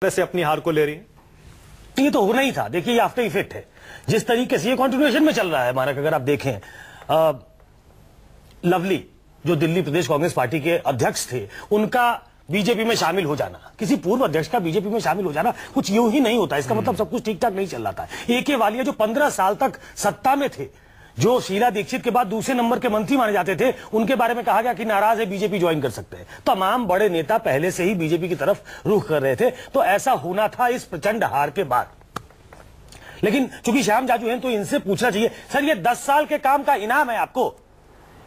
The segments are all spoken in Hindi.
से अपनी हार को ले रही है। ये तो होना ही था। देखिए, ये आफ्टर इफेक्ट है। जिस तरीके से ये कंटिन्यूएशन में चल रहा है हमारा, अगर आप देखें, लवली जो दिल्ली प्रदेश कांग्रेस पार्टी के अध्यक्ष थे, उनका बीजेपी में शामिल हो जाना, किसी पूर्व अध्यक्ष का बीजेपी में शामिल हो जाना कुछ यूं ही नहीं होता। इसका मतलब सब कुछ ठीक ठाक नहीं चल रहा था। AK वालिया जो 15 साल तक सत्ता में थे, जो शीला दीक्षित के बाद दूसरे नंबर के मंत्री माने जाते थे, उनके बारे में कहा गया कि नाराज है, बीजेपी ज्वाइन कर सकते हैं। तमाम बड़े नेता पहले से ही बीजेपी की तरफ रुख कर रहे थे। तो ऐसा होना था इस प्रचंड हार के बाद। लेकिन चूंकि श्याम जाजू हैं तो इनसे पूछना चाहिए, सर ये 10 साल के काम का इनाम है आपको।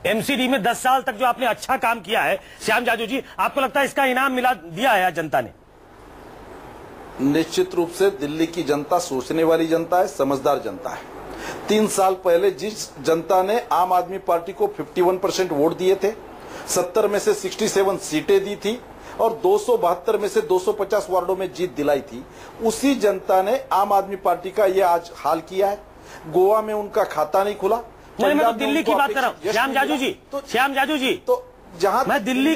MCD में 10 साल तक जो आपने अच्छा काम किया है, श्याम जाजू जी, आपको लगता है इसका इनाम मिला दिया है जनता ने? निश्चित रूप से दिल्ली की जनता सोचने वाली जनता है, समझदार जनता है। 3 साल पहले जिस जनता ने आम आदमी पार्टी को 51% वोट दिए थे, 70 में से 67 सीटें दी थी और 272 में से 250 वार्डों में जीत दिलाई थी, उसी जनता ने आम आदमी पार्टी का ये आज हाल किया है। गोवा में उनका खाता नहीं खुला। नहीं, मैं तो दिल्ली की बात कर रहा हूँ श्याम जाजू जी। श्याम जाजू जी, तो जहां मैं दिल्ली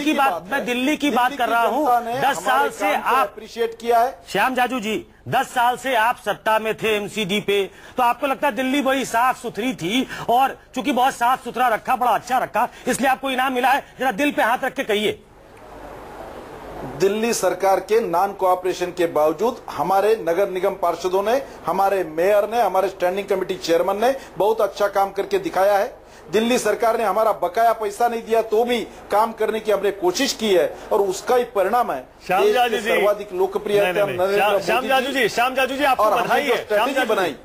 की बात कर रहा हूँ। 10 साल से आप अप्रिशिएट किया है। श्याम जाजू जी, 10 साल से आप सत्ता में थे MCD पे, तो आपको लगता है दिल्ली बड़ी साफ सुथरी थी, और चूंकि बहुत साफ सुथरा रखा, बड़ा अच्छा रखा, इसलिए आपको इनाम मिला है? जरा दिल पे हाथ रख के कहिए। दिल्ली सरकार के नॉन कोऑपरेशन के बावजूद हमारे नगर निगम पार्षदों ने, हमारे मेयर ने, हमारे स्टैंडिंग कमेटी चेयरमैन ने बहुत अच्छा काम करके दिखाया है। दिल्ली सरकार ने हमारा बकाया पैसा नहीं दिया तो भी काम करने की हमने कोशिश की है, और उसका ही परिणाम है सर्वाधिक लोकप्रियता। श्याम जाजू जी आपको बधाई है। स्ट्रेटेजी बनाई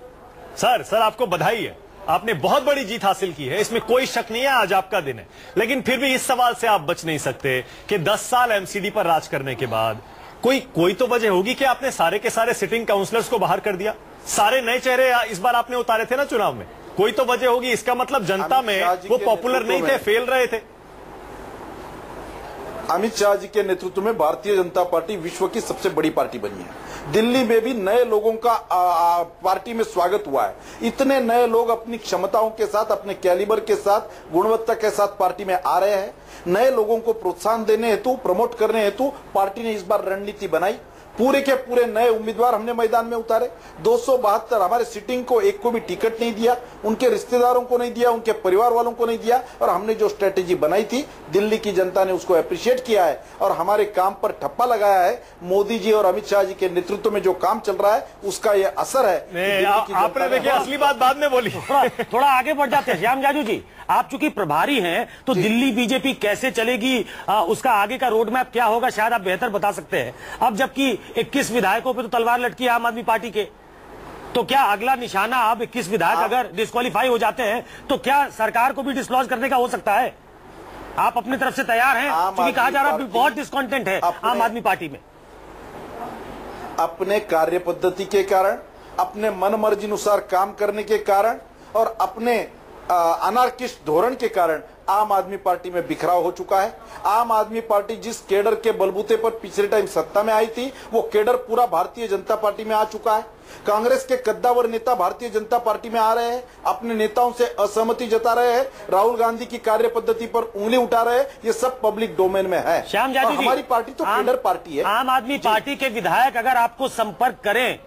सर आपको बधाई है, आपने बहुत बड़ी जीत हासिल की है, इसमें कोई शक नहीं है। आज आपका दिन है, लेकिन फिर भी इस सवाल से आप बच नहीं सकते कि 10 साल MCD पर राज करने के बाद कोई तो वजह होगी कि आपने सारे के सारे सिटिंग काउंसलर्स को बाहर कर दिया। सारे नए चेहरे इस बार आपने उतारे थे ना चुनाव में, कोई तो वजह होगी। इसका मतलब जनता में वो पॉपुलर नहीं थे, फेल रहे थे। अमित शाह जी के नेतृत्व में भारतीय जनता पार्टी विश्व की सबसे बड़ी पार्टी बनी है। दिल्ली में भी नए लोगों का पार्टी में स्वागत हुआ है। इतने नए लोग अपनी क्षमताओं के साथ, अपने कैलिबर के साथ, गुणवत्ता के सासाथ पार्टी में आ रहे हैं। नए लोगों को प्रोत्साहन देने हेतु, प्रमोट करने हेतु पार्टी ने इस बार रणनीति बनाई। पूरे के पूरे नए उम्मीदवार हमने मैदान में उतारे। 272 हमारे सिटिंग को एक को भी टिकट नहीं दिया, उनके रिश्तेदारों को नहीं दिया, उनके परिवार वालों को नहीं दिया, और हमने जो स्ट्रेटेजी बनाई थी दिल्ली की जनता ने उसको अप्रिशिएट किया है और हमारे काम पर ठप्पा लगाया है। मोदी जी और अमित शाह जी के नेतृत्व में जो काम चल रहा है उसका ये असर है। आपने देखिए असली बात बाद में बोली। थोड़ा आगे बढ़ जाते हैं श्याम जाजू जी। आप चूंकि प्रभारी हैं तो दिल्ली बीजेपी कैसे चलेगी, उसका आगे का रोड मैप क्या होगा, शायद आप बेहतर बता सकते हैं। अब जबकि 21 विधायकों पे तो तलवार लटकी है आम आदमी पार्टी के, तो क्या अगला निशाना, अब 21 विधायक अगर डिस्क्वालीफाई हो जाते हैं तो क्या सरकार को भी डिसलॉज करने का हो सकता है? आप अपनी तरफ से तैयार हैं? क्योंकि कहा जा रहा है बहुत डिस्कंटेंट है आम आदमी पार्टी में। अपने कार्य पद्धति के कारण, अपने मन मर्जी अनुसार काम करने के कारण और अपने अनार्किस्ट धोरण के कारण आम आदमी पार्टी में बिखराव हो चुका है। आम आदमी पार्टी जिस केडर के बलबूते पर पिछले टाइम सत्ता में आई थी, वो केडर पूरा भारतीय जनता पार्टी में आ चुका है। कांग्रेस के कद्दावर नेता भारतीय जनता पार्टी में आ रहे हैं, अपने नेताओं से असहमति जता रहे हैं, राहुल गांधी की कार्य पद्धति पर उंगली उठा रहे हैं। ये सब पब्लिक डोमेन में है। श्याम जाजू जी, हमारी पार्टी तो केडर पार्टी है। आम आदमी पार्टी के विधायक अगर आपको संपर्क करें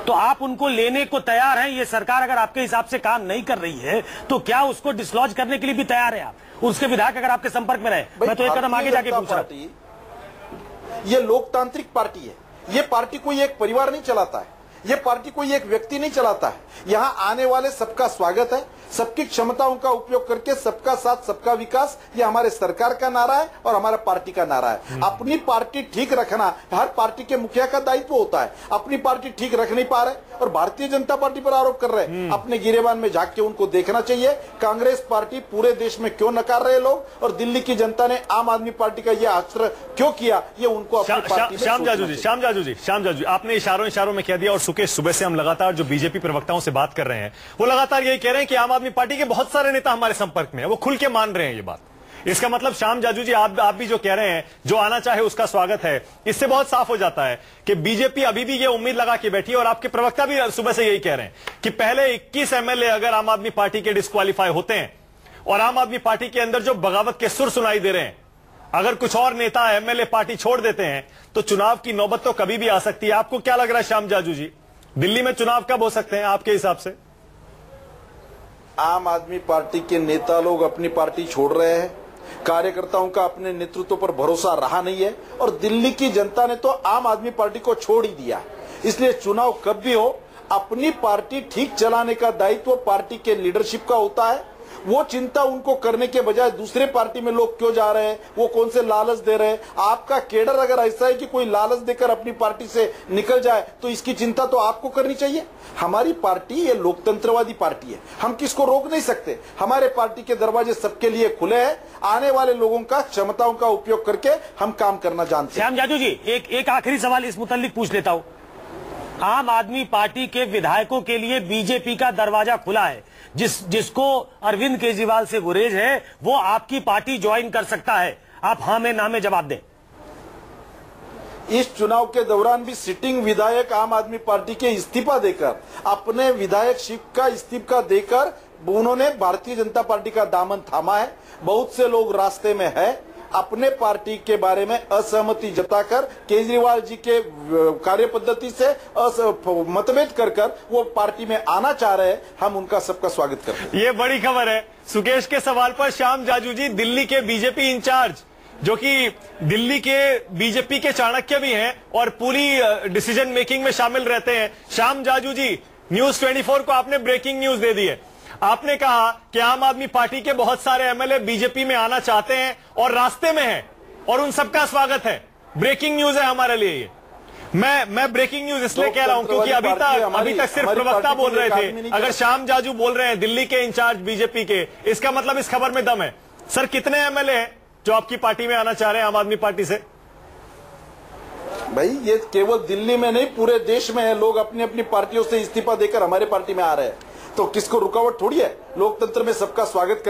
तो आप उनको लेने को तैयार हैं? ये सरकार अगर आपके हिसाब से काम नहीं कर रही है तो क्या उसको डिसलॉज करने के लिए भी तैयार है आप? उसके विधायक अगर आपके संपर्क में रहे, मैं तो एक कदम आगे जाके पूछ रहा हूं। ये लोकतांत्रिक पार्टी है। ये पार्टी कोई एक परिवार नहीं चलाता है, ये पार्टी कोई एक व्यक्ति नहीं चलाता है। यहाँ आने वाले सबका स्वागत है, सबकी क्षमताओं का उपयोग करके सबका साथ सबका विकास, ये हमारे सरकार का नारा है और हमारा पार्टी का नारा है। अपनी पार्टी ठीक रखना हर पार्टी के मुखिया का दायित्व होता है। अपनी पार्टी ठीक रख नहीं पा रहे और भारतीय जनता पार्टी पर आरोप कर रहे हैं। अपने गिरेबान में झांक के उनको देखना चाहिए कांग्रेस पार्टी पूरे देश में क्यों नकार रहे लोग, और दिल्ली की जनता ने आम आदमी पार्टी का यह आश्रय क्यों किया, ये उनको अपनी पार्टी में श्याम जाजू, आपने इशारों में कह दिया, और सुबह से हम लगातार जो बीजेपी प्रवक्ताओं से बात कर रहे हैं वो लगातार यही कह रहे हैं कि आम आदमी पार्टी के बहुत सारे नेता हमारे संपर्क में है, वो खुल के मान रहे हैं ये बात। इसका मतलब श्याम जाजू जी आप भी जो कह रहे हैं, जो आना चाहे उसका स्वागत है, इससे बहुत साफ हो जाता है कि बीजेपी अभी भी ये उम्मीद लगा के बैठी है, और आपके प्रवक्ता भी सुबह से यही कह रहे हैं कि पहले 21 MLA अगर आम आदमी पार्टी के डिस्क्वालीफाई होते हैं और आम आदमी पार्टी के अंदर जो बगावत के सुर सुनाई दे रहे हैं, अगर कुछ और नेता एमएलए पार्टी छोड़ देते हैं तो चुनाव की नौबत तो कभी भी आ सकती है। आपको क्या लग रहा है श्याम जाजू जी, दिल्ली में चुनाव कब हो सकते हैं आपके हिसाब से? आम आदमी पार्टी के नेता लोग अपनी पार्टी छोड़ रहे हैं, कार्यकर्ताओं का अपने नेतृत्व पर भरोसा रहा नहीं है और दिल्ली की जनता ने तो आम आदमी पार्टी को छोड़ ही दिया। इसलिए चुनाव कब भी हो, अपनी पार्टी ठीक चलाने का दायित्व पार्टी के लीडरशिप का होता है। वो चिंता उनको करने के बजाय दूसरे पार्टी में लोग क्यों जा रहे हैं, वो कौन से लालच दे रहे हैं। आपका केडर अगर ऐसा है कि कोई लालच देकर अपनी पार्टी से निकल जाए तो इसकी चिंता तो आपको करनी चाहिए। हमारी पार्टी ये लोकतंत्रवादी पार्टी है, हम किसको रोक नहीं सकते। हमारे पार्टी के दरवाजे सबके लिए खुले हैं। आने वाले लोगों का क्षमताओं का उपयोग करके हम काम करना जानते हैं। श्याम जाजू जी, एक आखिरी सवाल इस मुताल्लिक पूछ लेता हूं। आम आदमी पार्टी के विधायकों के लिए बीजेपी का दरवाजा खुला है। जिसको अरविंद केजरीवाल से गुरेज है वो आपकी पार्टी ज्वाइन कर सकता है। आप हाँ में ना में जवाब दें। इस चुनाव के दौरान भी सिटिंग विधायक आम आदमी पार्टी के इस्तीफा देकर, अपने विधायकशिप का इस्तीफा देकर उन्होंने भारतीय जनता पार्टी का दामन थामा है। बहुत से लोग रास्ते में है, अपने पार्टी के बारे में असहमति जताकर केजरीवाल जी के कार्य पद्धति से मतभेद कर वो पार्टी में आना चाह रहे हैं। हम उनका सबका स्वागत करते हैं। ये बड़ी खबर है। सुकेश के सवाल पर श्याम जाजू जी, दिल्ली के बीजेपी इंचार्ज, जो कि दिल्ली के बीजेपी के चाणक्य भी हैं और पूरी डिसीजन मेकिंग में शामिल रहते हैं। श्याम जाजू जी, न्यूज 24 को आपने ब्रेकिंग न्यूज दे दी है। आपने कहा कि आम आदमी पार्टी के बहुत सारे एमएलए बीजेपी में आना चाहते हैं और रास्ते में हैं और उन सबका स्वागत है। ब्रेकिंग न्यूज है हमारे लिए ये। मैं ब्रेकिंग न्यूज इसलिए कह रहा हूं क्योंकि अभी तक सिर्फ प्रवक्ता बोल रहे थे। अगर श्याम जाजू बोल रहे हैं दिल्ली के इंचार्ज बीजेपी के, इसका मतलब इस खबर में दम है। सर, कितने एमएलए हैं जो आपकी पार्टी में आना चाह रहे हैं आम आदमी पार्टी से? भाई, ये केवल दिल्ली में नहीं, पूरे देश में है। लोग अपनी अपनी पार्टियों से इस्तीफा देकर हमारे पार्टी में आ रहे हैं, तो किसको रुकावट थोड़ी है। लोकतंत्र में सबका स्वागत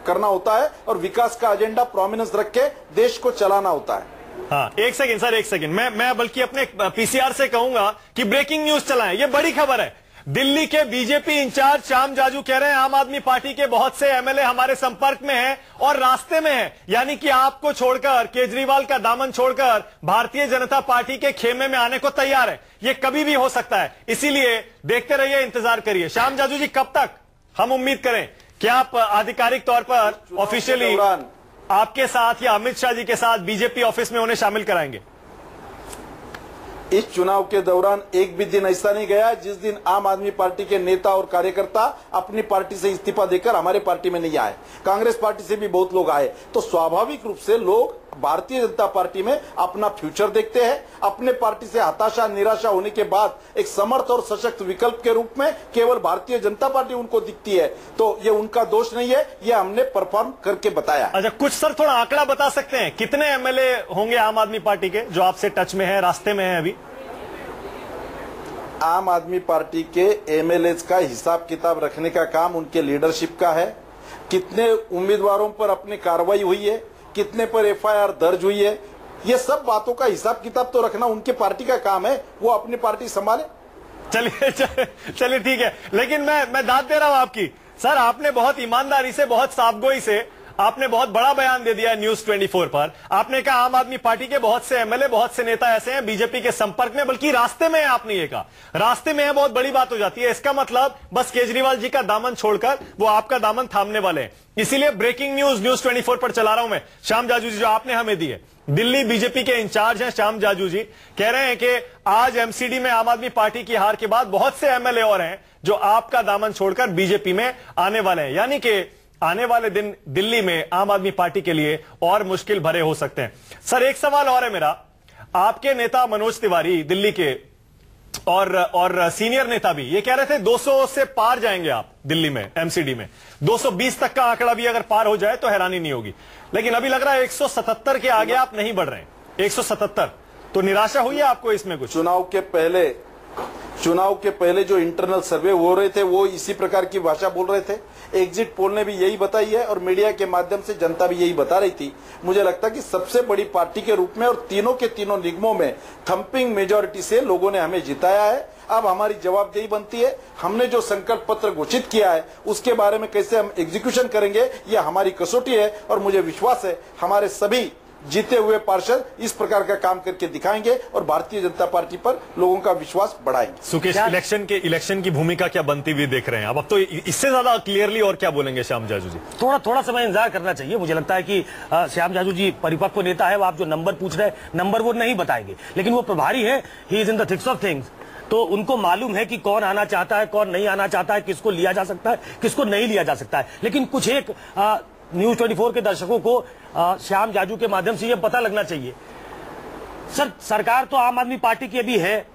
करना होता है और विकास का एजेंडा प्रोमिनेंस रख के देश को चलाना होता है। हाँ, एक सेकंड सर, एक सेकंड। मैं बल्कि अपने पीसीआर से कहूंगा कि ब्रेकिंग न्यूज चलाएं। ये बड़ी खबर है। दिल्ली के बीजेपी इंचार्ज श्याम जाजू कह रहे हैं आम आदमी पार्टी के बहुत से एमएलए हमारे संपर्क में हैं और रास्ते में हैं। यानी कि आपको छोड़कर, केजरीवाल का दामन छोड़कर भारतीय जनता पार्टी के खेमे में आने को तैयार है। ये कभी भी हो सकता है, इसीलिए देखते रहिए, इंतजार करिए। श्याम जाजू जी, कब तक हम उम्मीद करें कि आप आधिकारिक तौर पर ऑफिशियली आपके साथ या अमित शाह जी के साथ बीजेपी ऑफिस में उन्हें शामिल कराएंगे? इस चुनाव के दौरान एक भी दिन ऐसा नहीं गया जिस दिन आम आदमी पार्टी के नेता और कार्यकर्ता अपनी पार्टी से इस्तीफा देकर हमारे पार्टी में नहीं आए। कांग्रेस पार्टी से भी बहुत लोग आए। तो स्वाभाविक रूप से लोग भारतीय जनता पार्टी में अपना फ्यूचर देखते हैं। अपने पार्टी से हताशा, निराशा होने के बाद एक समर्थ और सशक्त विकल्प के रूप में केवल भारतीय जनता पार्टी उनको दिखती है। तो ये उनका दोष नहीं है, ये हमने परफॉर्म करके बताया। अच्छा, कुछ सर थोड़ा आंकड़ा बता सकते हैं, कितने एमएलए होंगे आम आदमी पार्टी के जो आपसे टच में है, रास्ते में है अभी? आम आदमी पार्टी के एमएलए का हिसाब किताब रखने का काम उनके लीडरशिप का है। कितने उम्मीदवारों पर अपनी कार्रवाई हुई है, कितने पर एफआईआर दर्ज हुई है, ये सब बातों का हिसाब किताब तो रखना उनके पार्टी का काम है। वो अपनी पार्टी संभाले। चलिए ठीक है, लेकिन मैं दाद दे रहा हूं आपकी। सर, आपने बहुत ईमानदारी से, बहुत साफगोई से आपने बहुत बड़ा बयान दे दिया है न्यूज 24 पर। आपने कहा आम आदमी पार्टी के बहुत से एमएलए, बहुत से नेता ऐसे हैं बीजेपी के संपर्क में, बल्कि रास्ते में है। आपने ये कहा रास्ते में है, बहुत बड़ी बात हो जाती है। इसका मतलब बस केजरीवाल जी का दामन छोड़कर वो आपका दामन थामने वाले हैं। इसीलिए ब्रेकिंग न्यूज 24 पर चला रहा हूं मैं। श्याम जाजू जी, जो आपने हमें दी है, दिल्ली बीजेपी के इंचार्ज हैं श्याम जाजू जी, कह रहे हैं कि आज एमसीडी में आम आदमी पार्टी की हार के बाद बहुत से एमएलए और हैं जो आपका दामन छोड़कर बीजेपी में आने वाले हैं। यानी कि आने वाले दिन दिल्ली में आम आदमी पार्टी के लिए और मुश्किल भरे हो सकते हैं। सर, एक सवाल और है मेरा। आपके नेता मनोज तिवारी दिल्ली के और सीनियर नेता भी ये कह रहे थे 200 से पार जाएंगे आप दिल्ली में, एमसीडी में 220 तक का आंकड़ा भी अगर पार हो जाए तो हैरानी नहीं होगी। लेकिन अभी लग रहा है 177 के आगे आप नहीं बढ़ रहे हैं। 177, तो निराशा हुई है आपको इसमें कुछ? चुनाव के पहले जो इंटरनल सर्वे हो रहे थे वो इसी प्रकार की भाषा बोल रहे थे। एग्जिट पोल ने भी यही बताई है और मीडिया के माध्यम से जनता भी यही बता रही थी। मुझे लगता है कि सबसे बड़ी पार्टी के रूप में और तीनों के तीनों निगमों में थंपिंग मेजॉरिटी से लोगों ने हमें जिताया है। अब हमारी जवाबदेही बनती है। हमने जो संकल्प पत्र घोषित किया है उसके बारे में कैसे हम एग्जीक्यूशन करेंगे, यह हमारी कसौटी है। और मुझे विश्वास है हमारे सभी जीते हुए पार्षद इस प्रकार का काम करके दिखाएंगे और भारतीय जनता पार्टी पर लोगों का विश्वास बढ़ाएंगे। सुकेश, इलेक्शन की भूमिका क्या बनती हुई देख रहे हैं अब तो इससे ज्यादा क्लियरली और क्या बोलेंगे श्याम जाजू जी? थोड़ा समय इंतजार करना चाहिए। मुझे लगता है कि श्याम जाजू जी परिपक्व नेता है, वो आप जो नंबर पूछ रहे हैं नंबर वो नहीं बताएंगे, लेकिन वो प्रभारी है, he is in the thicks of things, तो उनको मालूम है कि कौन आना चाहता है, कौन नहीं आना चाहता है, किसको लिया जा सकता है, किसको नहीं लिया जा सकता है। लेकिन कुछ एक न्यूज 24 के दर्शकों को श्याम जाजू के माध्यम से यह पता लगना चाहिए, सर सरकार तो आम आदमी पार्टी की भी है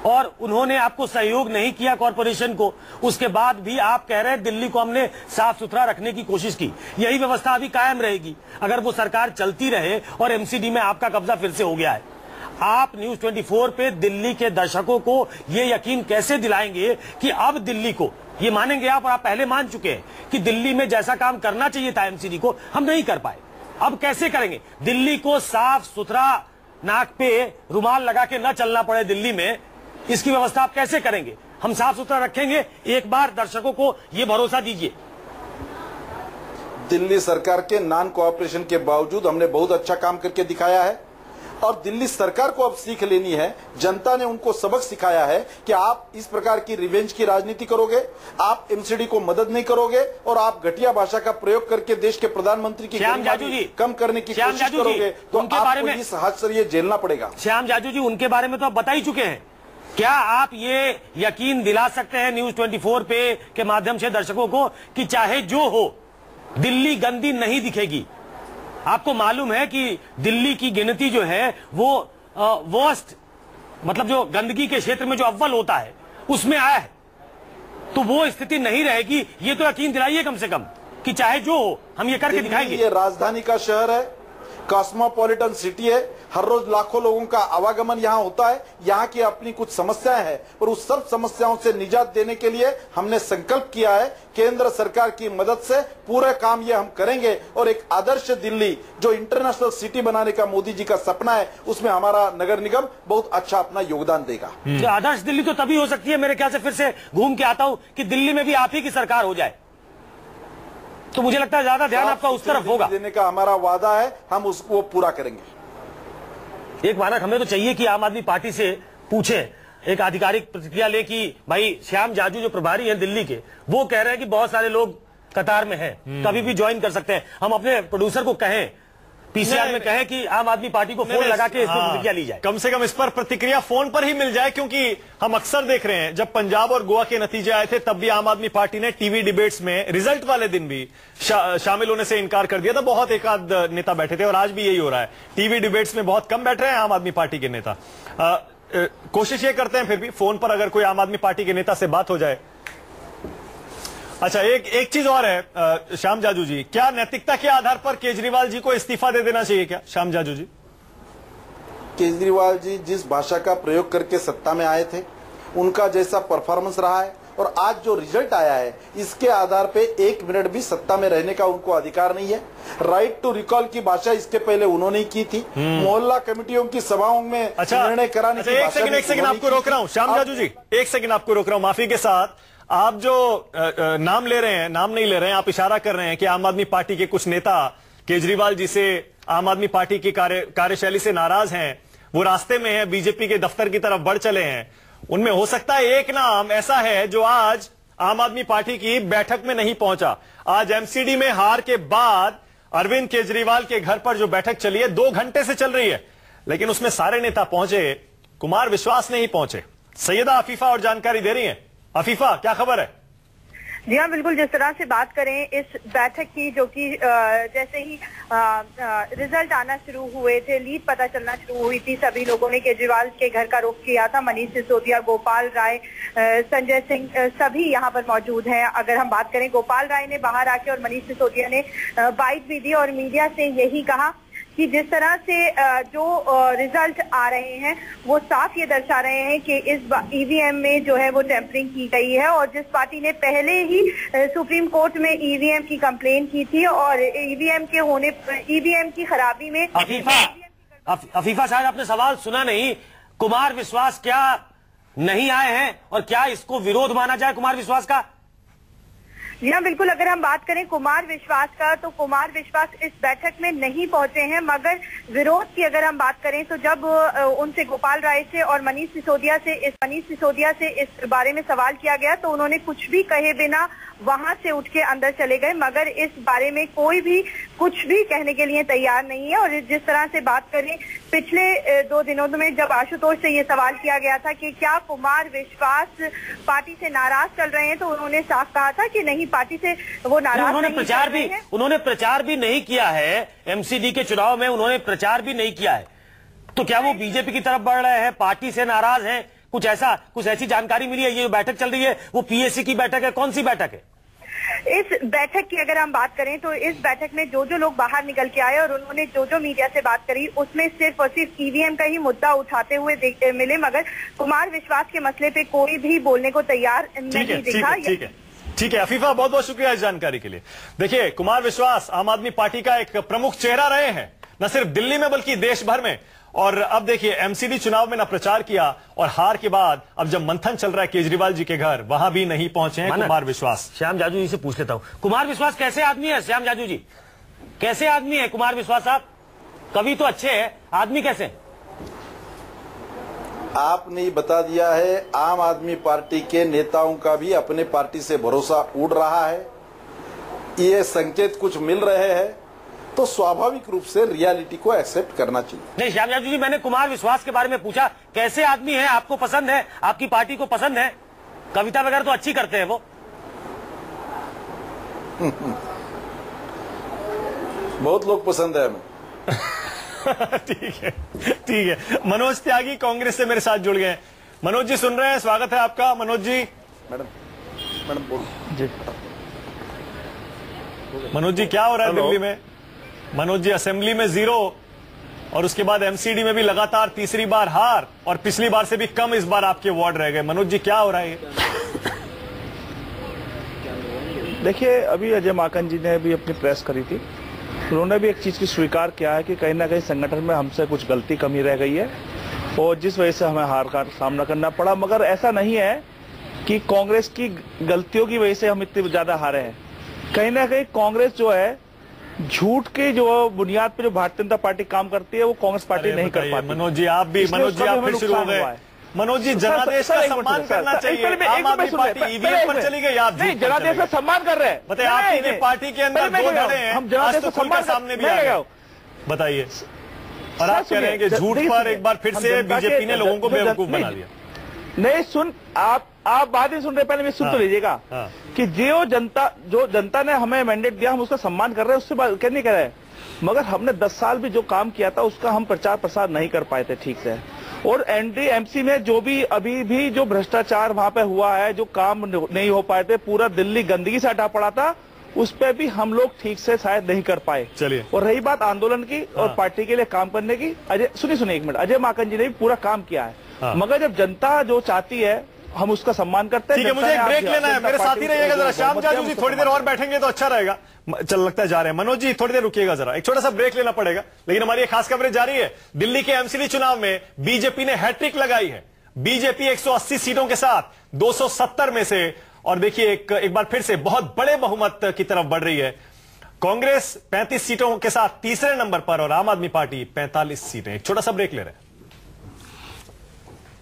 और उन्होंने आपको सहयोग नहीं किया कॉर्पोरेशन को, उसके बाद भी आप कह रहे हैं दिल्ली को हमने साफ सुथरा रखने की कोशिश की। यही व्यवस्था अभी कायम रहेगी अगर वो सरकार चलती रहे और एमसीडी में आपका कब्जा फिर से हो गया है। आप न्यूज 24 पे दिल्ली के दर्शकों को ये यकीन कैसे दिलाएंगे कि अब दिल्ली को ये मानेंगे आप, और आप पहले मान चुके हैं कि दिल्ली में जैसा काम करना चाहिए था एमसीडी को हम नहीं कर पाए, अब कैसे करेंगे? दिल्ली को साफ सुथरा नाक पे रुमाल लगा के न चलना पड़े दिल्ली में, इसकी व्यवस्था आप कैसे करेंगे? हम साफ सुथरा रखेंगे, एक बार दर्शकों को ये भरोसा दीजिए। दिल्ली सरकार के नॉन कोऑपरेशन के बावजूद हमने बहुत अच्छा काम करके दिखाया है और दिल्ली सरकार को अब सीख लेनी है। जनता ने उनको सबक सिखाया है कि आप इस प्रकार की रिवेंज की राजनीति करोगे, आप एमसीडी को मदद नहीं करोगे और आप घटिया भाषा का प्रयोग करके देश के प्रधानमंत्री की श्याम जाजू जी कम करने की कोशिश करोगे तो आपको इस हद से ये झेलना पड़ेगा। श्याम जाजू जी उनके बारे में तो आप बता ही चुके हैं, क्या आप ये यकीन दिला सकते हैं न्यूज 24 पे के माध्यम से दर्शकों को कि चाहे जो हो दिल्ली गंदी नहीं दिखेगी? आपको मालूम है कि दिल्ली की गिनती जो है वो वर्स्ट, मतलब जो गंदगी के क्षेत्र में जो अव्वल होता है उसमें आया है, तो वो स्थिति नहीं रहेगी। ये तो यकीन दिलाइए कम से कम कि चाहे जो हो हम ये करके दिखाएंगे। ये राजधानी का शहर है, कॉस्मोपॉलिटन सिटी है, हर रोज लाखों लोगों का आवागमन यहाँ होता है। यहाँ की अपनी कुछ समस्याएं हैं और उस सब समस्याओं से निजात देने के लिए हमने संकल्प किया है। केंद्र सरकार की मदद से पूरे काम ये हम करेंगे और एक आदर्श दिल्ली जो इंटरनेशनल सिटी बनाने का मोदी जी का सपना है उसमें हमारा नगर निगम बहुत अच्छा अपना योगदान देगा। तो आदर्श दिल्ली तो तभी हो सकती है, मेरे ख्याल से फिर से घूम के आता हूँ, कि दिल्ली में भी आप ही की सरकार हो जाए, तो मुझे लगता है ज्यादा ध्यान आपका उस तरफ होगा। देने का हमारा वादा है, हम उसको पूरा करेंगे। एक मानक हमें तो चाहिए कि आम आदमी पार्टी से पूछे, एक आधिकारिक प्रतिक्रिया ले कि भाई श्याम जाजू जो प्रभारी हैं दिल्ली के, वो कह रहे हैं कि बहुत सारे लोग कतार में हैं, कभी भी ज्वाइन कर सकते हैं। हम अपने प्रोड्यूसर को कहें, पीसीआर में कहें कि आम आदमी पार्टी को फोन लगा के इस पर प्रतिक्रिया ली जाए, कम से कम इस पर प्रतिक्रिया फोन पर ही मिल जाए, क्योंकि हम अक्सर देख रहे हैं जब पंजाब और गोवा के नतीजे आए थे तब भी आम आदमी पार्टी ने टीवी डिबेट्स में रिजल्ट वाले दिन भी शामिल होने से इनकार कर दिया था। बहुत एक आध नेता बैठे थे और आज भी यही हो रहा है, टीवी डिबेट्स में बहुत कम बैठ रहे हैं आम आदमी पार्टी के नेता। कोशिश ये करते हैं फिर भी फोन पर अगर कोई आम आदमी पार्टी के नेता से बात हो जाए। अच्छा, एक चीज और है श्याम जाजू जी, क्या नैतिकता के आधार पर केजरीवाल जी को इस्तीफा दे देना चाहिए क्या श्याम जाजू जी? केजरीवाल जी जिस भाषा का प्रयोग करके सत्ता में आए थे उनका जैसा परफॉर्मेंस रहा है और आज जो रिजल्ट आया है इसके आधार पे 1 मिनट भी सत्ता में रहने का उनको अधिकार नहीं है। राइट टू रिकॉल की भाषा इसके पहले उन्होंने की थी, मोहल्ला कमेटियों की सभाओं में निर्णय कराने की भाषा। एक सेकंड आपको रोक रहा हूं श्याम जाजू जी, एक सेकंड आपको रोक रहा हूं माफी के साथ। आप जो नाम ले रहे हैं, नाम नहीं ले रहे हैं, आप इशारा कर रहे हैं कि आम आदमी पार्टी के कुछ नेता केजरीवाल जी से आम आदमी पार्टी की कार्यशैली से नाराज हैं, वो रास्ते में हैं, बीजेपी के दफ्तर की तरफ बढ़ चले हैं। उनमें हो सकता है एक नाम ऐसा है जो आज आम आदमी पार्टी की बैठक में नहीं पहुंचा। आज एमसीडी में हार के बाद अरविंद केजरीवाल के घर पर जो बैठक चली है 2 घंटे से चल रही है, लेकिन उसमें सारे नेता पहुंचे, कुमार विश्वास नहीं पहुंचे। सैयदा अफीफा और जानकारी दे रही है। अफीफा, क्या खबर है? जी हाँ, बिल्कुल। जिस तरह से बात करें इस बैठक की, जो कि जैसे ही रिजल्ट आना शुरू हुए थे, लीड पता चलना शुरू हुई थी, सभी लोगों ने केजरीवाल के घर का रुख किया था। मनीष सिसोदिया, गोपाल राय, संजय सिंह, सभी यहाँ पर मौजूद हैं। अगर हम बात करें, गोपाल राय ने बाहर आके और मनीष सिसोदिया ने बाइट भी दी और मीडिया से यही कहा कि जिस तरह से जो रिजल्ट आ रहे हैं वो साफ ये दर्शा रहे हैं कि इस ईवीएम में जो है वो टेम्परिंग की गई है, और जिस पार्टी ने पहले ही सुप्रीम कोर्ट में ईवीएम की कंप्लेन की थी और ईवीएम की खराबी में अफीफा साहब, आपने सवाल सुना नहीं। कुमार विश्वास क्या नहीं आए हैं और क्या इसको विरोध माना जाए कुमार विश्वास का? जी हाँ, बिल्कुल। अगर हम बात करें कुमार विश्वास का, तो कुमार विश्वास इस बैठक में नहीं पहुंचे हैं, मगर विरोध की अगर हम बात करें तो जब उनसे गोपाल राय से और मनीष सिसोदिया से इस बारे में सवाल किया गया तो उन्होंने कुछ भी कहे बिना वहां से उठ के अंदर चले गए, मगर इस बारे में कोई भी कुछ भी कहने के लिए तैयार नहीं है। और जिस तरह से बात करें, पिछले 2 दिनों में जब आशुतोष से ये सवाल किया गया था कि क्या कुमार विश्वास पार्टी से नाराज चल रहे हैं, तो उन्होंने साफ कहा था कि नहीं, पार्टी से वो नाराज उन्होंने प्रचार भी नहीं किया है। एमसीडी के चुनाव में उन्होंने प्रचार भी नहीं किया है, तो क्या वो बीजेपी की तरफ बढ़ रहे हैं, पार्टी से नाराज हैं? कुछ ऐसी जानकारी मिली है? ये बैठक चल रही है वो पीएससी की बैठक है, कौन सी बैठक है? इस बैठक की अगर हम बात करें तो इस बैठक में जो लोग बाहर निकल के आए और उन्होंने जो मीडिया से बात करी, उसमें सिर्फ और सिर्फ ईवीएम का ही मुद्दा उठाते हुए मिले, मगर कुमार विश्वास के मसले पे कोई भी बोलने को तैयार नहीं दिखा। ठीक है अफीफा, बहुत बहुत शुक्रिया इस जानकारी के लिए। देखिए, कुमार विश्वास आम आदमी पार्टी का एक प्रमुख चेहरा रहे हैं, न सिर्फ दिल्ली में बल्कि देश भर में। और अब देखिए, एमसीडी चुनाव में ना प्रचार किया और हार के बाद अब जब मंथन चल रहा है केजरीवाल जी के घर, वहां भी नहीं पहुंचे हैं कुमार विश्वास। श्याम जाजू जी से पूछ लेता हूं, कुमार विश्वास कैसे आदमी है? श्याम जाजू जी, कैसे आदमी है कुमार विश्वास साहब? कवि तो अच्छे हैं, आदमी कैसे? आपने ही बता दिया है, आम आदमी पार्टी के नेताओं का भी अपने पार्टी से भरोसा उड़ रहा है। ये संकेत कुछ मिल रहे हैं, तो स्वाभाविक रूप से रियलिटी को एक्सेप्ट करना चाहिए। नहीं श्याम जाजू जी, मैंने कुमार विश्वास के बारे में पूछा, कैसे आदमी है? आपको पसंद है? आपकी पार्टी को पसंद है? कविता वगैरह तो अच्छी करते हैं वो। बहुत लोग पसंद है हमें। ठीक है। मनोज त्यागी कांग्रेस से मेरे साथ जुड़ गए। मनोज जी सुन रहे हैं? स्वागत है आपका मनोज जी। मैडम बोल जी। मनोज जी, क्या हो रहा है दिल्ली में? मनोज जी, असेंबली में 0 और उसके बाद एमसीडी में भी लगातार तीसरी बार हार, और पिछली बार से भी कम इस बार आपके वार्ड रह गए। मनोज जी, क्या हो रहा है? देखिए, अभी अजय माकन जी ने भी अपनी प्रेस करी थी, उन्होंने भी एक चीज की स्वीकार किया है कि कहीं ना कहीं संगठन में हमसे कुछ गलती कमी रह गई है और जिस वजह से हमें हार का सामना करना पड़ा। मगर ऐसा नहीं है कि कांग्रेस की गलतियों की वजह से हम इतने ज्यादा हारे हैं। कहीं ना कहीं कांग्रेस जो है, झूठ के जो बुनियाद पे जो भारतीय जनता पार्टी काम करती है, वो कांग्रेस पार्टी नहीं कर पाती। मनोज जी, आप फिर शुरू हो गए। मनोज जी, जनादेश का सम्मान करना चाहिए। आम आदमी पार्टी ईवीएम पर चली गई, आप नहीं जनादेश का सम्मान कर रहे हैं। बताइए, आपकी पार्टी के अंदर 2 धड़े हैं, हम जनादेश का सम्मान सामने भी आ गए। बताइए। और आप कह रहे हैं कि झूठ पर एक बार फिर से बीजेपी ने लोगों को बेवकूफ बना दिया। नहीं, सुन, आप बात नहीं सुन रहे, पहले सुन तो लीजिएगा कि जो जनता ने हमें मैंडेट दिया, हम उसका सम्मान कर रहे हैं, उससे बात नहीं कर रहे हैं। मगर हमने 10 साल भी जो काम किया था, उसका हम प्रचार प्रसार नहीं कर पाए थे ठीक से। और एनडीएमसी में जो भी अभी भी जो भ्रष्टाचार वहां पे हुआ है, जो काम नहीं हो पाए थे, पूरा दिल्ली गंदगी से हटा पड़ा था, उस पर भी हम लोग ठीक से शायद नहीं कर पाए। चलिए। और रही बात आंदोलन की और पार्टी के लिए काम करने की, सुनिए 1 मिनट, अजय माकन जी ने भी पूरा काम किया है। मगर जब जनता जो चाहती है, हम उसका सम्मान करते हैं। ठीक है, मुझे एक ब्रेक लेना है, मेरे साथ ही रहिएगा जरा। श्याम जाजू जी थोड़ी देर और बैठेंगे तो अच्छा रहेगा। चल, लगता है जा रहे हैं। मनोज जी, थोड़ी देर रुकिएगा जरा, एक छोटा सा ब्रेक लेना पड़ेगा, लेकिन हमारी एक खास कवरेज जारी है। दिल्ली के एमसीडी चुनाव में बीजेपी ने हैट्रिक लगाई है। बीजेपी 180 सीटों के साथ 270 में से, और देखिए एक बार फिर से बहुत बड़े बहुमत की तरफ बढ़ रही है। कांग्रेस 35 सीटों के साथ तीसरे नंबर पर और आम आदमी पार्टी 45 सीटें। एक छोटा सा ब्रेक ले रहे हैं।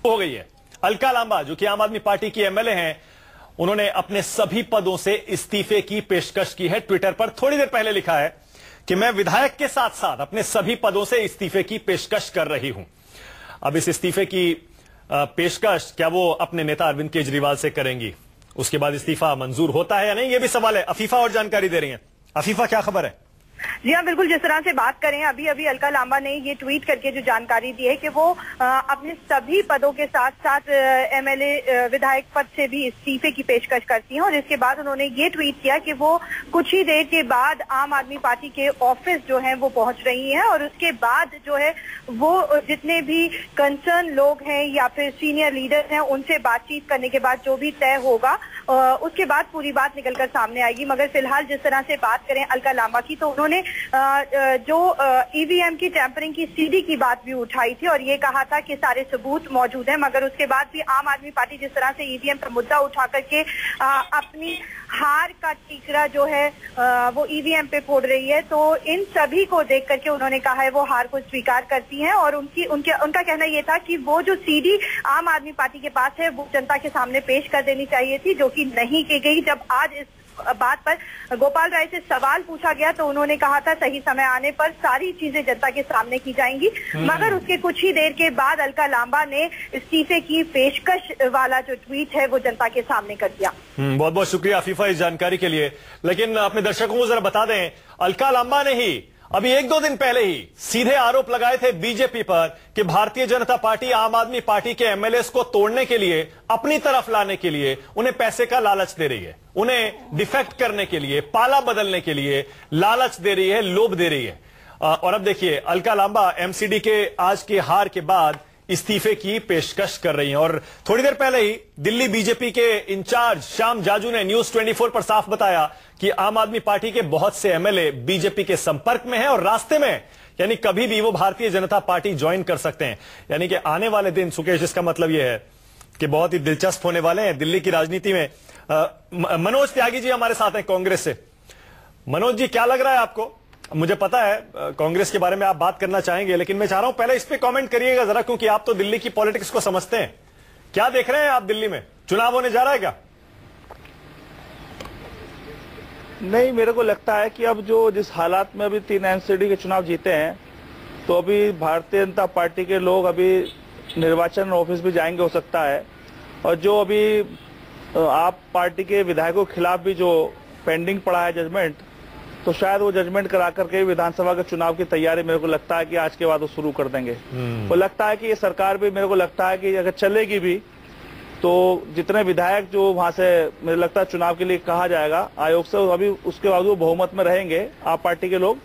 हो गई है। अलका लांबा, जो कि आम आदमी पार्टी की एमएलए हैं, उन्होंने अपने सभी पदों से इस्तीफे की पेशकश की है। ट्विटर पर थोड़ी देर पहले लिखा है कि मैं विधायक के साथ साथ अपने सभी पदों से इस्तीफे की पेशकश कर रही हूं। अब इस इस्तीफे की पेशकश क्या वो अपने नेता अरविंद केजरीवाल से करेंगी? उसके बाद इस्तीफा मंजूर होता है या नहीं, यह भी सवाल है। अफीफा और जानकारी दे रही है। अफीफा, क्या खबर है? जी हाँ, बिल्कुल। जिस तरह से बात करें, अभी अलका लांबा ने ये ट्वीट करके जो जानकारी दी है कि वो अपने सभी पदों के साथ साथ एमएलए विधायक पद से भी इस्तीफे की पेशकश करती हैं। और इसके बाद उन्होंने ये ट्वीट किया कि वो कुछ ही देर के बाद आम आदमी पार्टी के ऑफिस जो है वो पहुंच रही हैं, और उसके बाद जो है वो जितने भी कंसर्न लोग हैं या फिर सीनियर लीडर हैं, उनसे बातचीत करने के बाद जो भी तय होगा, उसके बाद पूरी बात निकलकर सामने आएगी। मगर फिलहाल जिस तरह से बात करें अलका लांबा की, तो उन्होंने जो ईवीएम की टैंपरिंग की सीडी की बात भी उठाई थी और ये कहा था कि सारे सबूत मौजूद हैं, मगर उसके बाद भी आम आदमी पार्टी जिस तरह से ईवीएम का मुद्दा उठा करके अपनी हार का टीकरा जो है वो ईवीएम पे फोड़ रही है, तो इन सभी को देख करके उन्होंने कहा है वो हार को स्वीकार करती हैं और उनका कहना ये था कि वो जो सीडी आम आदमी पार्टी के पास है वो जनता के सामने पेश कर देनी चाहिए थी, जो कि नहीं की गई। जब आज इस बात पर गोपाल राय से सवाल पूछा गया तो उन्होंने कहा था सही समय आने पर सारी चीजें जनता के सामने की जाएंगी, मगर उसके कुछ ही देर के बाद अलका लांबा ने इस्तीफे की पेशकश वाला जो ट्वीट है वो जनता के सामने कर दिया। बहुत बहुत शुक्रिया आफीफा इस जानकारी के लिए। लेकिन अपने दर्शकों को जरा बता दें, अलका लांबा ने ही अभी 1-2 दिन पहले ही सीधे आरोप लगाए थे बीजेपी पर कि भारतीय जनता पार्टी आम आदमी पार्टी के एमएलएस को तोड़ने के लिए, अपनी तरफ लाने के लिए उन्हें पैसे का लालच दे रही है, उन्हें डिफेक्ट करने के लिए, पाला बदलने के लिए लालच दे रही है, लोभ दे रही है। और अब देखिए अलका लांबा एमसीडी के आज की हार के बाद इस्तीफे की पेशकश कर रही हैं और थोड़ी देर पहले ही दिल्ली बीजेपी के इंचार्ज श्याम जाजू ने न्यूज 24 पर साफ बताया कि आम आदमी पार्टी के बहुत से एमएलए बीजेपी के संपर्क में हैं और रास्ते में, यानी कभी भी वो भारतीय जनता पार्टी ज्वाइन कर सकते हैं। यानी कि आने वाले दिन, सुकेश, इसका मतलब यह है कि बहुत ही दिलचस्प होने वाले हैं दिल्ली की राजनीति में। मनोज त्यागी जी हमारे साथ हैं कांग्रेस से। मनोज जी, क्या लग रहा है आपको? मुझे पता है कांग्रेस के बारे में आप बात करना चाहेंगे, लेकिन मैं चाह रहा हूं पहले इस पे कमेंट करिएगा जरा, क्योंकि आप तो दिल्ली की पॉलिटिक्स को समझते हैं। क्या देख रहे हैं आप दिल्ली में? चुनाव होने जा रहा है क्या? नहीं, मेरे को लगता है कि अब जो जिस हालात में अभी 3 एमसीडी के चुनाव जीते हैं, तो अभी भारतीय जनता पार्टी के लोग अभी निर्वाचन ऑफिस भी जाएंगे हो सकता है, और जो अभी आप पार्टी के विधायकों के खिलाफ भी जो पेंडिंग पड़ा है जजमेंट, तो शायद वो जजमेंट करा करके विधानसभा के चुनाव की तैयारी मेरे को लगता है कि आज के बाद वो शुरू कर देंगे। वो लगता है कि ये सरकार भी, मेरे को लगता है कि अगर चलेगी भी तो जितने विधायक जो वहां से मुझे लगता है चुनाव के लिए कहा जाएगा आयोग से, अभी उसके बाद वो बहुमत में रहेंगे आप पार्टी के लोग,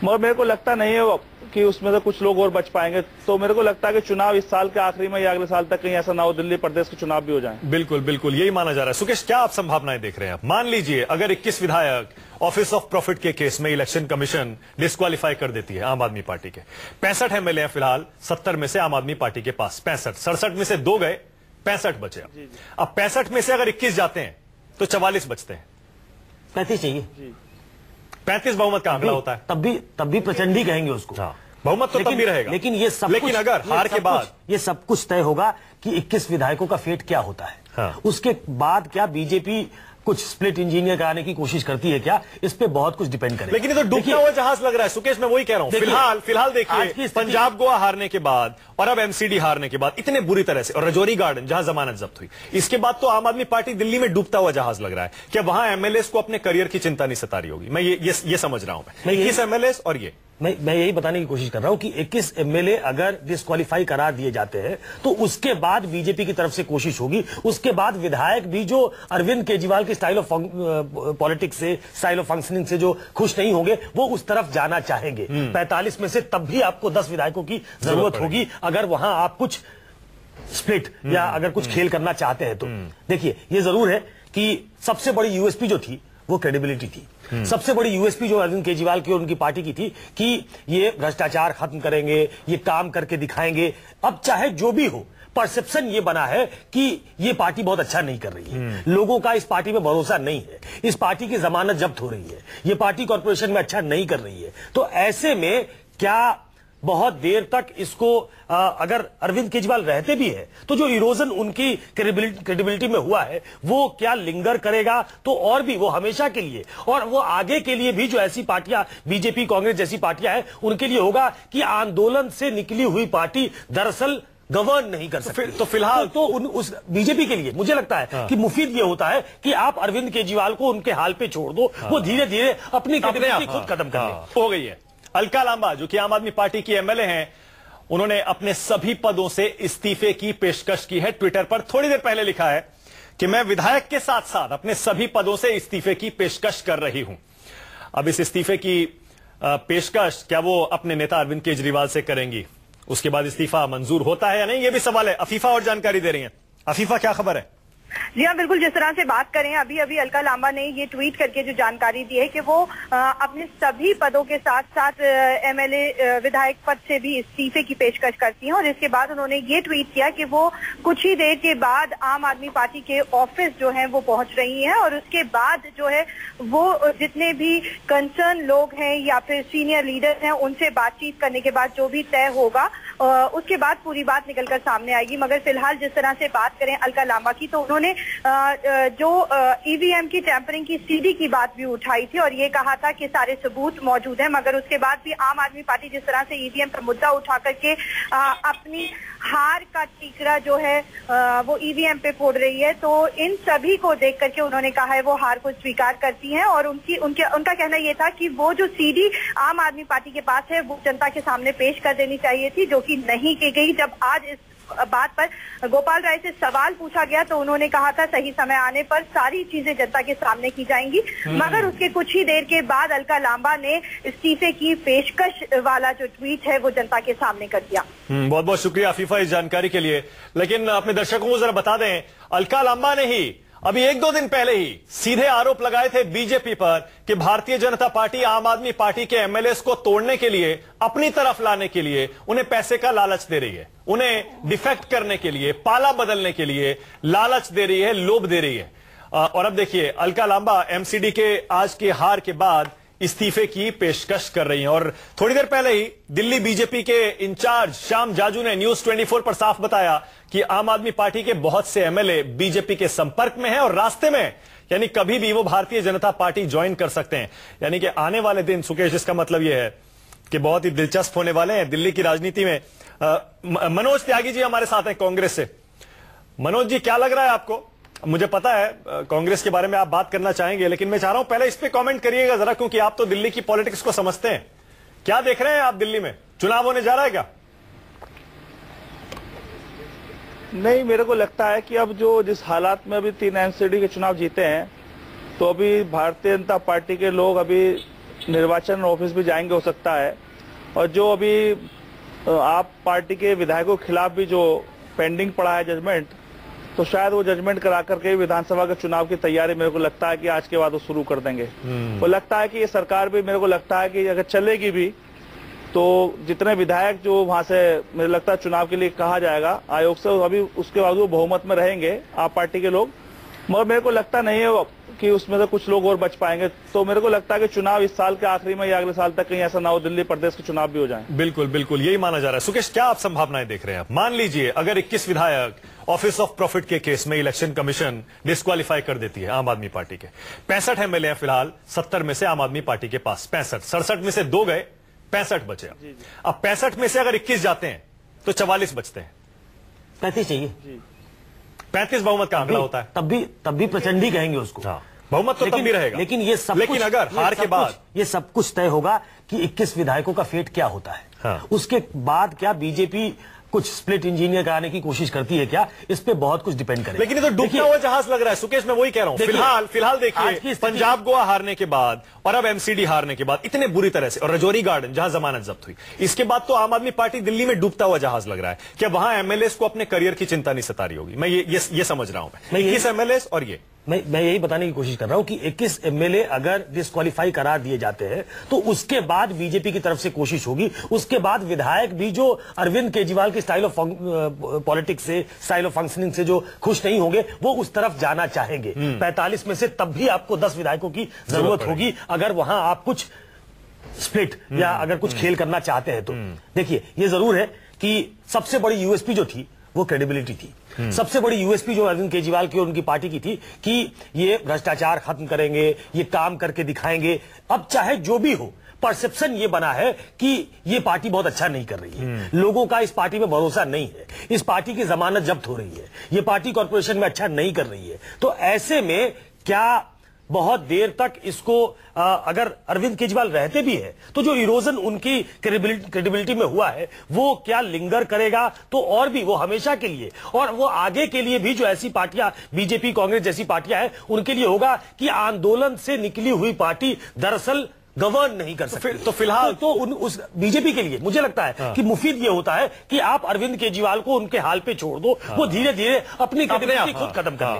मगर मेरे को लगता नहीं है कि उसमें से कुछ लोग और बच पाएंगे। तो मेरे को लगता है कि चुनाव इस साल के आखिरी में या अगले साल तक कहीं ऐसा ना हो दिल्ली प्रदेश के चुनाव भी हो जाए। बिल्कुल बिल्कुल यही माना जा रहा है। सुकेश, क्या आप संभावनाएं देख रहे हैं? मान लीजिए अगर 21 विधायक ऑफिस ऑफ प्रॉफिट के केस में इलेक्शन कमीशन डिस्क्वालीफाई कर देती है आम आदमी पार्टी के। 65 एमएलए हैं फिलहाल, 70 में से आम आदमी पार्टी के पास 65, 67 में से 2 गए, 65 बचे। अब 65 में से अगर 21 जाते हैं तो 44 बचते हैं। 35 चाहिए, 35 बहुमत का आंकड़ा होता है। तब भी प्रचंड ही कहेंगे उसको। बहुमत तो तब भी रहेगा, लेकिन अगर हार के बाद ये सब कुछ तय होगा कि 21 विधायकों का फेट क्या होता है। हाँ। उसके बाद क्या बीजेपी कुछ स्प्लिट इंजीनियर कराने की कोशिश करती है क्या, इस पे बहुत कुछ डिपेंड करेगा। लेकिन ये तो डूबता हुआ जहाज लग रहा है सुकेश, मैं वही कह रहा हूं। फिलहाल देखिए, पंजाब गोवा हारने के बाद और अब एमसीडी हारने के बाद इतने बुरी तरह से, और रजौरी गार्डन जहां जमानत जब्त हुई, इसके बाद तो आम आदमी पार्टी दिल्ली में डूबता हुआ जहाज लग रहा है। क्या वहां एमएलएस को अपने करियर की चिंता नहीं सता रही होगी? मैं ये समझ रहा हूं। मैं 21 एमएलएस और ये मैं यही बताने की कोशिश कर रहा हूं कि 21 एमएलए अगर डिस्क्वालीफाई करार दिए जाते हैं तो उसके बाद बीजेपी की तरफ से कोशिश होगी। उसके बाद विधायक भी जो अरविंद केजरीवाल की स्टाइल ऑफ पॉलिटिक्स से, स्टाइल ऑफ फंक्शनिंग से जो खुश नहीं होंगे, वो उस तरफ जाना चाहेंगे। 45 में से तब भी आपको 10 विधायकों की जरूरत होगी अगर वहां आप कुछ स्प्लिट या अगर कुछ खेल करना चाहते हैं। तो देखिए, ये जरूर है कि सबसे बड़ी यूएसपी जो थी वो क्रेडिबिलिटी थी। सबसे बड़ी यूएसपी जो अरविंद केजरीवाल की और उनकी पार्टी की थी कि ये भ्रष्टाचार खत्म करेंगे, ये काम करके दिखाएंगे। अब चाहे जो भी हो, परसेप्शन ये बना है कि ये पार्टी बहुत अच्छा नहीं कर रही है, लोगों का इस पार्टी में भरोसा नहीं है, इस पार्टी की जमानत जब्त हो रही है, ये पार्टी कॉर्पोरेशन में अच्छा नहीं कर रही है। तो ऐसे में क्या बहुत देर तक इसको अगर अरविंद केजरीवाल रहते भी है तो जो इरोजन उनकी क्रेडिबिलिटी में हुआ है वो क्या लिंगर करेगा? तो और भी वो हमेशा के लिए और वो आगे के लिए भी जो ऐसी पार्टियां, बीजेपी कांग्रेस जैसी पार्टियां हैं, उनके लिए होगा कि आंदोलन से निकली हुई पार्टी दरअसल गवर्न नहीं कर सकती। तो फिलहाल तो उस बीजेपी के लिए मुझे लगता है कि मुफीद ये होता है कि आप अरविंद केजरीवाल को उनके हाल पे छोड़ दो, वो धीरे धीरे अपनी क्रेडिबिलिटी खुद खत्म कर ले। हो गई है। अलका लांबा जो कि आम आदमी पार्टी की एमएलए हैं, उन्होंने अपने सभी पदों से इस्तीफे की पेशकश की है। ट्विटर पर थोड़ी देर पहले लिखा है कि मैं विधायक के साथ साथ अपने सभी पदों से इस्तीफे की पेशकश कर रही हूं। अब इस इस्तीफे की पेशकश क्या वो अपने नेता अरविंद केजरीवाल से करेंगी? उसके बाद इस्तीफा मंजूर होता है या नहीं, यह भी सवाल है। अफीफा और जानकारी दे रही है। अफीफा, क्या खबर है? जी हाँ, बिल्कुल। जिस तरह से बात करें, अभी अभी अलका लांबा ने ये ट्वीट करके जो जानकारी दी है कि वो अपने सभी पदों के साथ साथ एमएलए विधायक पद से भी इस्तीफे की पेशकश करती हैं। और इसके बाद उन्होंने ये ट्वीट किया कि वो कुछ ही देर के बाद आम आदमी पार्टी के ऑफिस जो है वो पहुंच रही हैं, और उसके बाद जो है वो जितने भी कंसर्न लोग हैं या फिर सीनियर लीडर्स हैं उनसे बातचीत करने के बाद जो भी तय होगा उसके बाद पूरी बात निकलकर सामने आएगी। मगर फिलहाल जिस तरह से बात करें अलका लांबा की, तो उन्होंने जो ईवीएम की टैंपरिंग की सीडी की बात भी उठाई थी और ये कहा था कि सारे सबूत मौजूद हैं। मगर उसके बाद भी आम आदमी पार्टी जिस तरह से ईवीएम का मुद्दा उठा करके अपनी हार का टीकरा जो है वो ईवीएम पे फोड़ रही है, तो इन सभी को देख करके उन्होंने कहा है वो हार को स्वीकार करती हैं। और उनका कहना ये था कि वो जो सीडी आम आदमी पार्टी के पास है वो जनता के सामने पेश कर देनी चाहिए थी, जो कि नहीं की गई। जब आज इस बात पर गोपाल राय से सवाल पूछा गया तो उन्होंने कहा था सही समय आने पर सारी चीजें जनता के सामने की जाएंगी। मगर उसके कुछ ही देर के बाद अलका लांबा ने इस्तीफे की पेशकश वाला जो ट्वीट है वो जनता के सामने कर दिया। बहुत बहुत शुक्रिया आफीफा इस जानकारी के लिए। लेकिन अपने दर्शकों को जरा बता दें, अलका लांबा ने ही अभी 1-2 दिन पहले ही सीधे आरोप लगाए थे बीजेपी पर कि भारतीय जनता पार्टी आम आदमी पार्टी के एमएलएस को तोड़ने के लिए, अपनी तरफ लाने के लिए उन्हें पैसे का लालच दे रही है, उन्हें डिफेक्ट करने के लिए, पाला बदलने के लिए लालच दे रही है, लोभ दे रही है। और अब देखिए अलका लांबा एमसीडी के आज के हार के बाद इस्तीफे की पेशकश कर रही हैं। और थोड़ी देर पहले ही दिल्ली बीजेपी के इंचार्ज श्याम जाजू ने न्यूज 24 पर साफ बताया कि आम आदमी पार्टी के बहुत से एमएलए बीजेपी के संपर्क में हैं और रास्ते में, यानी कभी भी वो भारतीय जनता पार्टी ज्वाइन कर सकते हैं। यानी कि आने वाले दिन, सुकेश, इसका मतलब यह है कि बहुत ही दिलचस्प होने वाले हैं दिल्ली की राजनीति में। मनोज त्यागी जी हमारे साथ हैं कांग्रेस से। मनोज जी, क्या लग रहा है आपको? मुझे पता है कांग्रेस के बारे में आप बात करना चाहेंगे, लेकिन मैं चाह रहा हूं पहले इस पे कमेंट करिएगा जरा, क्योंकि आप तो दिल्ली की पॉलिटिक्स को समझते हैं। क्या देख रहे हैं आप दिल्ली में? चुनाव होने जा रहा है क्या? नहीं, मेरे को लगता है कि अब जो जिस हालात में अभी 3 एमसीडी के चुनाव जीते हैं, तो अभी भारतीय जनता पार्टी के लोग अभी निर्वाचन ऑफिस भी जाएंगे हो सकता है। और जो अभी आप पार्टी के विधायकों के खिलाफ भी जो पेंडिंग पड़ा है जजमेंट, तो शायद वो जजमेंट करा करके विधानसभा के चुनाव की तैयारी मेरे को लगता है कि आज के बाद वो शुरू कर देंगे। वो लगता है कि ये सरकार भी, मेरे को लगता है कि अगर चलेगी भी तो जितने विधायक जो वहां से मुझे लगता है चुनाव के लिए कहा जाएगा आयोग से, अभी उसके बाद वो बहुमत में रहेंगे आप पार्टी के लोग। मगर मेरे को लगता नहीं है कि उसमें से कुछ लोग और बच पाएंगे। तो मेरे को लगता है कि चुनाव इस साल के आखिरी में या अगले साल तक कहीं ऐसा ना हो दिल्ली प्रदेश के चुनाव भी हो जाए। बिल्कुल बिल्कुल यही माना जा रहा है। सुकेश, क्या आप संभावनाएं देख रहे हैं? मान लीजिए अगर 21 विधायक ऑफिस ऑफ प्रॉफिट के केस में इलेक्शन कमीशन डिस्क्वालीफाई कर देती है आम आदमी पार्टी के। 65 एमएलए फिलहाल 70 में से आम आदमी पार्टी के पास 65, 67 में से 2 गए, 65 बचे। अब 65 में से अगर 21 जाते हैं तो 44 बचते हैं। 35 चाहिए। 35 बहुमत का आंकड़ा होता है। तब भी प्रचंड ही कहेंगे उसको। बहुमत तो तब भी रहेगा। लेकिन ये सब लेकिन अगर हार के बाद ये सब कुछ तय होगा कि 21 विधायकों का फेट क्या होता है। हाँ। उसके बाद क्या बीजेपी कुछ स्प्लिट इंजीनियर कराने की कोशिश करती है क्या, इस पे बहुत कुछ डिपेंड करेगा। लेकिन ये तो डूबता हुआ जहाज लग रहा है सुकेश, मैं वही कह रहा हूं। फिलहाल देखिए, पंजाब गोवा हारने के बाद और अब एमसीडी हारने के बाद इतने बुरी तरह से, और रजौरी गार्डन जहां जमानत जब्त हुई, इसके बाद तो आम आदमी पार्टी दिल्ली में डूबता हुआ जहाज लग रहा है। क्या वहां एमएलए को अपने करियर की चिंता नहीं सता रही होगी? मैं ये समझ रहा हूं। मैं 21 एमएलए और ये मैं यही बताने की कोशिश कर रहा हूं कि 21 एमएलए अगर डिस्क्वालीफाई करार दिए जाते हैं तो उसके बाद बीजेपी की तरफ से कोशिश होगी। उसके बाद विधायक भी जो अरविंद केजरीवाल की स्टाइल ऑफ पॉलिटिक्स से, स्टाइल ऑफ फंक्शनिंग से जो खुश नहीं होंगे, वो उस तरफ जाना चाहेंगे। 45 में से तब भी आपको 10 विधायकों की जरूरत होगी अगर वहां आप कुछ स्प्लिट या अगर कुछ खेल करना चाहते हैं तो। देखिए, ये जरूर है कि सबसे बड़ी यूएसपी जो थी वो क्रेडिबिलिटी थी। सबसे बड़ी यूएसपी जो अरविंद केजरीवाल की और उनकी पार्टी की थी कि ये भ्रष्टाचार खत्म करेंगे, ये काम करके दिखाएंगे। अब चाहे जो भी हो, परसेप्शन ये बना है कि ये पार्टी बहुत अच्छा नहीं कर रही है, लोगों का इस पार्टी में भरोसा नहीं है, इस पार्टी की जमानत जब्त हो रही है, ये पार्टी कॉर्पोरेशन में अच्छा नहीं कर रही है। तो ऐसे में क्या बहुत देर तक इसको अगर अरविंद केजरीवाल रहते भी है तो जो इरोजन उनकी क्रेडिबिलिटी में हुआ है वो क्या लिंगर करेगा? तो और भी वो हमेशा के लिए और वो आगे के लिए भी जो ऐसी पार्टियां, बीजेपी कांग्रेस जैसी पार्टियां हैं, उनके लिए होगा कि आंदोलन से निकली हुई पार्टी दरअसल गवर्न नहीं कर सकती। तो फिलहाल तो उस बीजेपी के लिए मुझे लगता है कि मुफीद ये होता है कि आप अरविंद केजरीवाल को उनके हाल पे छोड़ दो, वो धीरे धीरे अपनी क्रेडिबिलिटी खुद खत्म कर ले।